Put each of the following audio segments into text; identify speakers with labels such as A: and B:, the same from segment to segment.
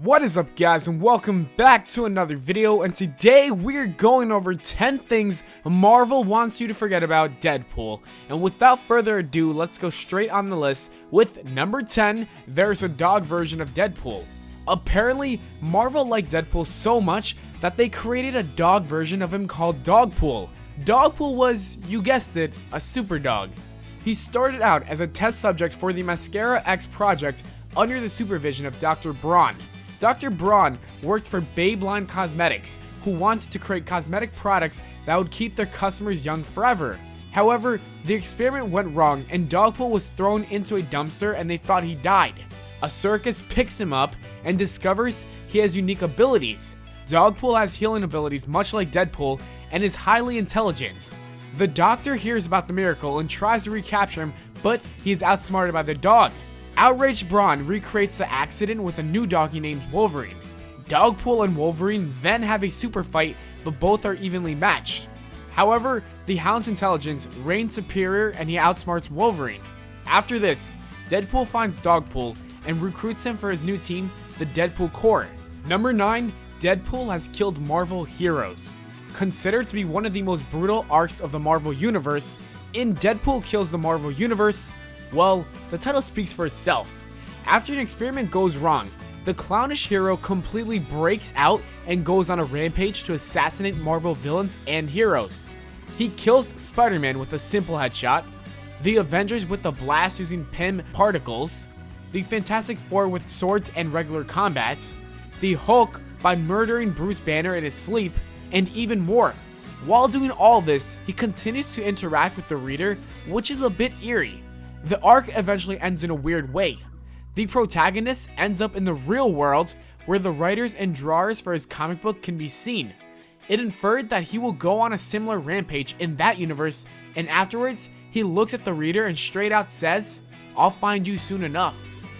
A: What is up, guys, and welcome back to another video. And today we're going over 10 things Marvel wants you to forget about Deadpool. And without further ado, let's go straight on the list with number 10. There's a dog version of Deadpool. Apparently Marvel liked Deadpool so much that they created a dog version of him called Dogpool. Dogpool was, you guessed it, a super dog. He started out as a test subject for the Mascara X project under the supervision of Dr. Braun. Dr. Braun worked for Babeline Cosmetics, who wanted to create cosmetic products that would keep their customers young forever. However, the experiment went wrong and Dogpool was thrown into a dumpster and they thought he died. A circus picks him up and discovers he has unique abilities. Dogpool has healing abilities much like Deadpool and is highly intelligent. The doctor hears about the miracle and tries to recapture him, but he is outsmarted by the dog. Outraged Braun recreates the accident with a new doggy named Wolverine. Dogpool and Wolverine then have a super fight, but both are evenly matched. However, the Hound's intelligence reigns superior and he outsmarts Wolverine. After this, Deadpool finds Dogpool and recruits him for his new team, the Deadpool Corps. Number 9. Deadpool has killed Marvel heroes. Considered to be one of the most brutal arcs of the Marvel Universe, in Deadpool Kills the Marvel Universe, well, the title speaks for itself. After an experiment goes wrong, the clownish hero completely breaks out and goes on a rampage to assassinate Marvel villains and heroes. He kills Spider-Man with a simple headshot, the Avengers with the blast using PIM particles, the Fantastic Four with swords and regular combat, the Hulk by murdering Bruce Banner in his sleep, and even more. While doing all this, he continues to interact with the reader, which is a bit eerie. The arc eventually ends in a weird way. The protagonist ends up in the real world where the writers and drawers for his comic book can be seen. It inferred that he will go on a similar rampage in that universe, and afterwards he looks at the reader and straight out says, "I'll find you soon enough."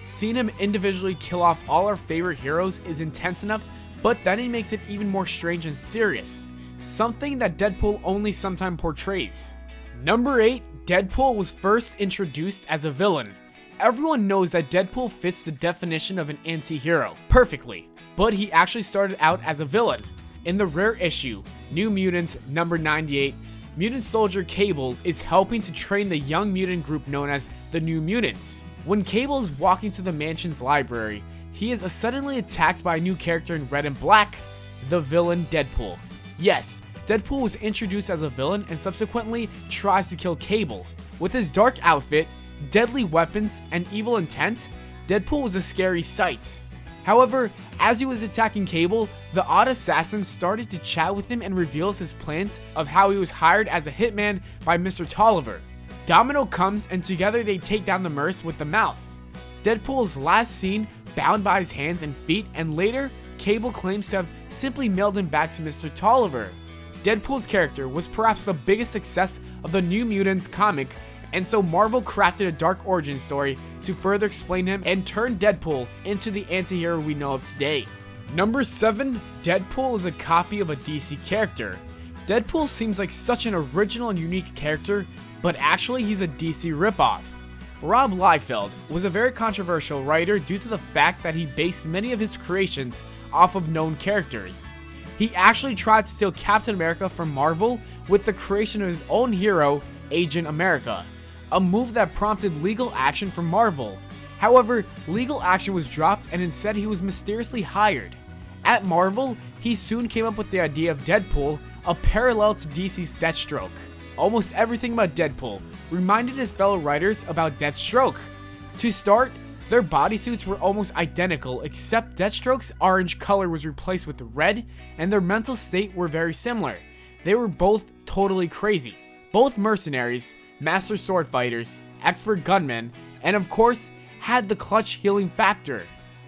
A: Seeing him individually kill off all our favorite heroes is intense enough, but then he makes it even more strange and serious, something that Deadpool only sometimes portrays. Number 8. Deadpool was first introduced as a villain. Everyone knows that Deadpool fits the definition of an anti-hero perfectly, but he actually started out as a villain. In the rare issue, New Mutants number 98, Mutant Soldier Cable is helping to train the young mutant group known as the New Mutants. When Cable is walking to the mansion's library, he is suddenly attacked by a new character in red and black, the villain Deadpool. Yes, Deadpool was introduced as a villain and subsequently tries to kill Cable. With his dark outfit, deadly weapons, and evil intent, Deadpool was a scary sight. However, as he was attacking Cable, the odd assassin started to chat with him and reveals his plans of how he was hired as a hitman by Mr. Tolliver. Domino comes and together they take down the Merc with the mouth. Deadpool is last seen bound by his hands and feet, and later, Cable claims to have simply mailed him back to Mr. Tolliver. Deadpool's character was perhaps the biggest success of the New Mutants comic, and so Marvel crafted a dark origin story to further explain him and turn Deadpool into the anti-hero we know of today. Number 7. Deadpool is a copy of a DC character. Deadpool seems like such an original and unique character, but actually he's a DC ripoff. Rob Liefeld was a very controversial writer due to the fact that he based many of his creations off of known characters. He actually tried to steal Captain America from Marvel with the creation of his own hero, Agent America, a move that prompted legal action from Marvel. However, legal action was dropped and instead he was mysteriously hired. At Marvel, he soon came up with the idea of Deadpool, a parallel to DC's Deathstroke. Almost everything about Deadpool reminded his fellow writers about Deathstroke. To start, their bodysuits were almost identical, except Deathstroke's orange color was replaced with red, and their mental state were very similar. They were both totally crazy. Both mercenaries, master sword fighters, expert gunmen, and of course, had the clutch healing factor.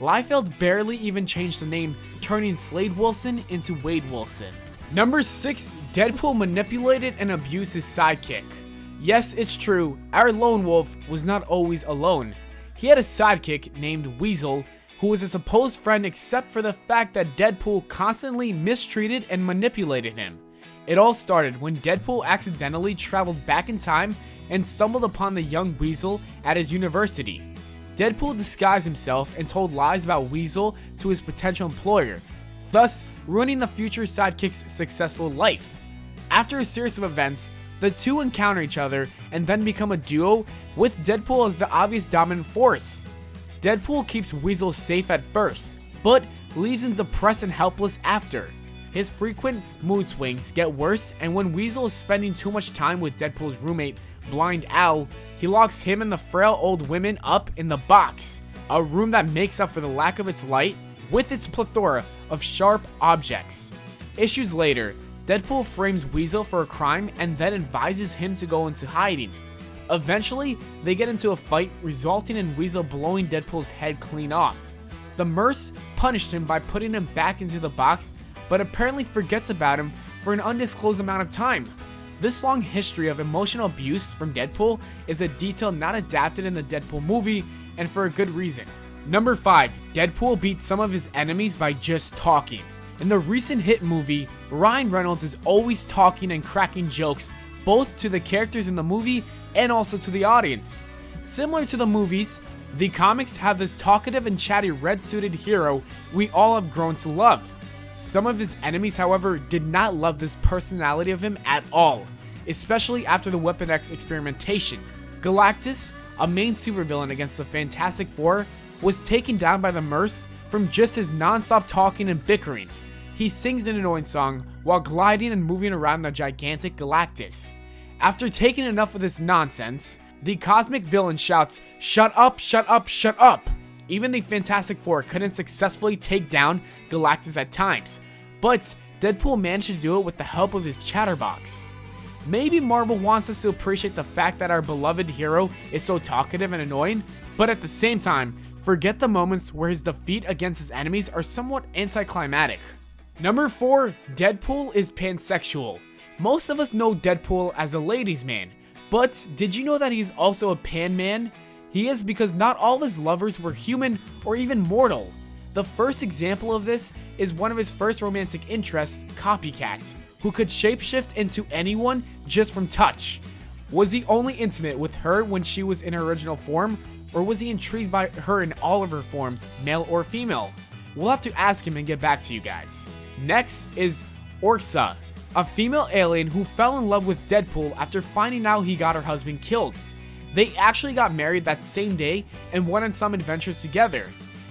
A: Liefeld barely even changed the name, turning Slade Wilson into Wade Wilson. Number 6. Deadpool manipulated and abused his sidekick. Yes, it's true, our lone wolf was not always alone. He had a sidekick named Weasel, who was a supposed friend except for the fact that Deadpool constantly mistreated and manipulated him. It all started when Deadpool accidentally traveled back in time and stumbled upon the young Weasel at his university. Deadpool disguised himself and told lies about Weasel to his potential employer, thus ruining the future Sidekick's successful life. After a series of events, the two encounter each other and then become a duo, with Deadpool as the obvious dominant force. Deadpool keeps Weasel safe at first, but leaves him depressed and helpless after. His frequent mood swings get worse, and when Weasel is spending too much time with Deadpool's roommate, Blind Owl, he locks him and the frail old women up in the box, a room that makes up for the lack of its light with its plethora of sharp objects. Issues later, Deadpool frames Weasel for a crime and then advises him to go into hiding. Eventually, they get into a fight, resulting in Weasel blowing Deadpool's head clean off. The Mercs punished him by putting him back into the box, but apparently forgets about him for an undisclosed amount of time. This long history of emotional abuse from Deadpool is a detail not adapted in the Deadpool movie, and for a good reason. Number 5. Deadpool beats some of his enemies by just talking. In the recent hit movie, Ryan Reynolds is always talking and cracking jokes, both to the characters in the movie and also to the audience. Similar to the movies, the comics have this talkative and chatty red-suited hero we all have grown to love. Some of his enemies, however, did not love this personality of him at all, especially after the Weapon X experimentation. Galactus, a main supervillain against the Fantastic Four, was taken down by the Mercs from just his non-stop talking and bickering. He sings an annoying song while gliding and moving around the gigantic Galactus. After taking enough of this nonsense, the cosmic villain shouts, "Shut up, shut up, shut up!" Even the Fantastic Four couldn't successfully take down Galactus at times, but Deadpool managed to do it with the help of his chatterbox. Maybe Marvel wants us to appreciate the fact that our beloved hero is so talkative and annoying, but at the same time, forget the moments where his defeat against his enemies are somewhat anticlimactic. Number 4. Deadpool is pansexual. Most of us know Deadpool as a ladies' man, but did you know that he's also a pan man? He is, because not all of his lovers were human or even mortal. The first example of this is one of his first romantic interests, Copycat, who could shapeshift into anyone just from touch. Was he only intimate with her when she was in her original form, or was he intrigued by her in all of her forms, male or female? We'll have to ask him and get back to you guys. Next is Orxa, a female alien who fell in love with Deadpool after finding out he got her husband killed. They actually got married that same day and went on some adventures together.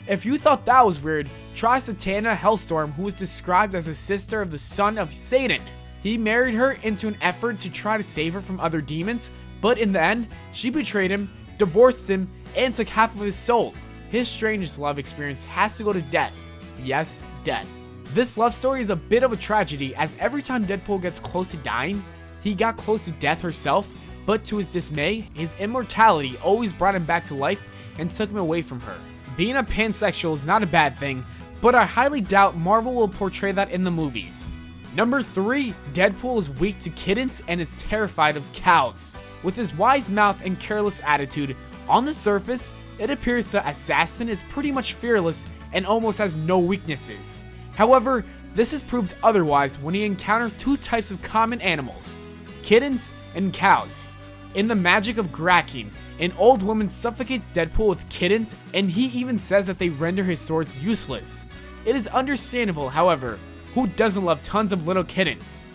A: If you thought that was weird, try Satana Hellstorm, who was described as a sister of the son of Satan. He married her into an effort to try to save her from other demons, but in the end, she betrayed him, divorced him, and took half of his soul. His strangest love experience has to go to death. Yes, death. This love story is a bit of a tragedy, as every time Deadpool gets close to dying, he got close to death herself, but to his dismay, his immortality always brought him back to life and took him away from her. Being a pansexual is not a bad thing, but I highly doubt Marvel will portray that in the movies. Number 3, Deadpool is weak to kittens and is terrified of cows. With his wise mouth and careless attitude, on the surface, it appears the assassin is pretty much fearless and almost has no weaknesses. However, this is proved otherwise when he encounters two types of common animals, kittens and cows. In The Magic of Gracking, an old woman suffocates Deadpool with kittens, and he even says that they render his swords useless. It is understandable, however, who doesn't love tons of little kittens?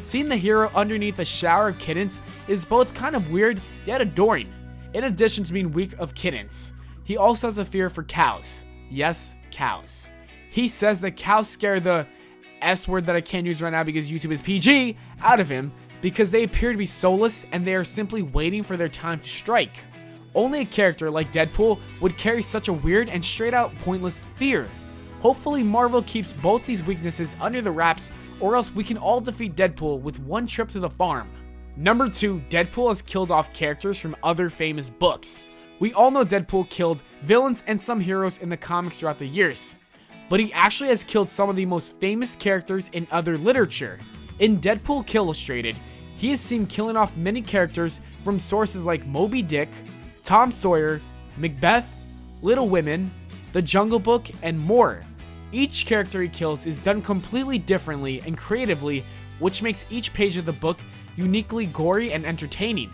A: Seeing the hero underneath a shower of kittens is both kind of weird yet adoring. In addition to being weak of kittens, he also has a fear for cows. Yes, cows. He says that cows scare the S word that I can't use right now because YouTube is PG out of him, because they appear to be soulless and they are simply waiting for their time to strike. Only a character like Deadpool would carry such a weird and straight out pointless fear. Hopefully Marvel keeps both these weaknesses under the wraps, or else we can all defeat Deadpool with one trip to the farm. Number 2, Deadpool has killed off characters from other famous books. We all know Deadpool killed villains and some heroes in the comics throughout the years, but he actually has killed some of the most famous characters in other literature. In Deadpool Kills Illustrated, he is seen killing off many characters from sources like Moby Dick, Tom Sawyer, Macbeth, Little Women, The Jungle Book, and more. Each character he kills is done completely differently and creatively, which makes each page of the book uniquely gory and entertaining.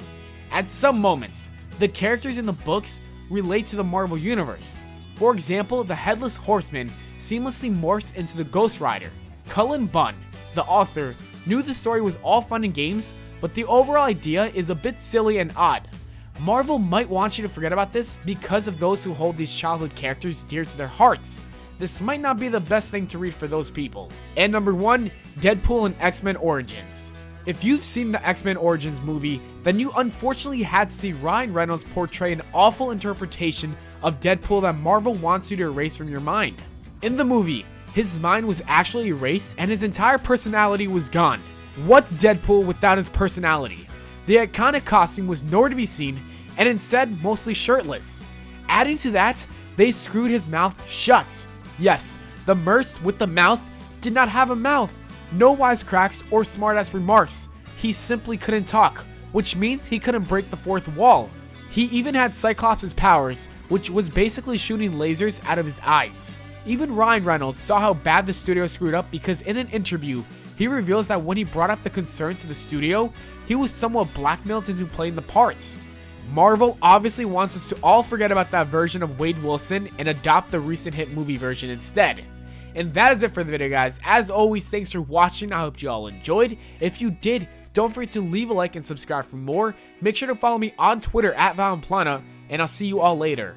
A: At some moments, the characters in the books relate to the Marvel Universe. For example, the Headless Horseman seamlessly morphs into the Ghost Rider. Cullen Bunn, the author, knew the story was all fun and games, but the overall idea is a bit silly and odd. Marvel might want you to forget about this because of those who hold these childhood characters dear to their hearts. This might not be the best thing to read for those people. And number 1, Deadpool and X-Men Origins. If you've seen the X-Men Origins movie, then you unfortunately had to see Ryan Reynolds portray an awful interpretation of Deadpool that Marvel wants you to erase from your mind. In the movie, his mind was actually erased and his entire personality was gone. What's Deadpool without his personality? The iconic costume was nowhere to be seen, and instead mostly shirtless. Adding to that, they screwed his mouth shut. Yes, the Merce with the mouth did not have a mouth. No wisecracks or smartass remarks. He simply couldn't talk, which means he couldn't break the fourth wall. He even had Cyclops' powers, which was basically shooting lasers out of his eyes. Even Ryan Reynolds saw how bad the studio screwed up because in an interview, he reveals that when he brought up the concern to the studio, he was somewhat blackmailed into playing the parts. Marvel obviously wants us to all forget about that version of Wade Wilson and adopt the recent hit movie version instead. And that is it for the video, guys. As always, thanks for watching. I hope you all enjoyed. If you did, don't forget to leave a like and subscribe for more. Make sure to follow me on Twitter at Valenplana, and I'll see you all later.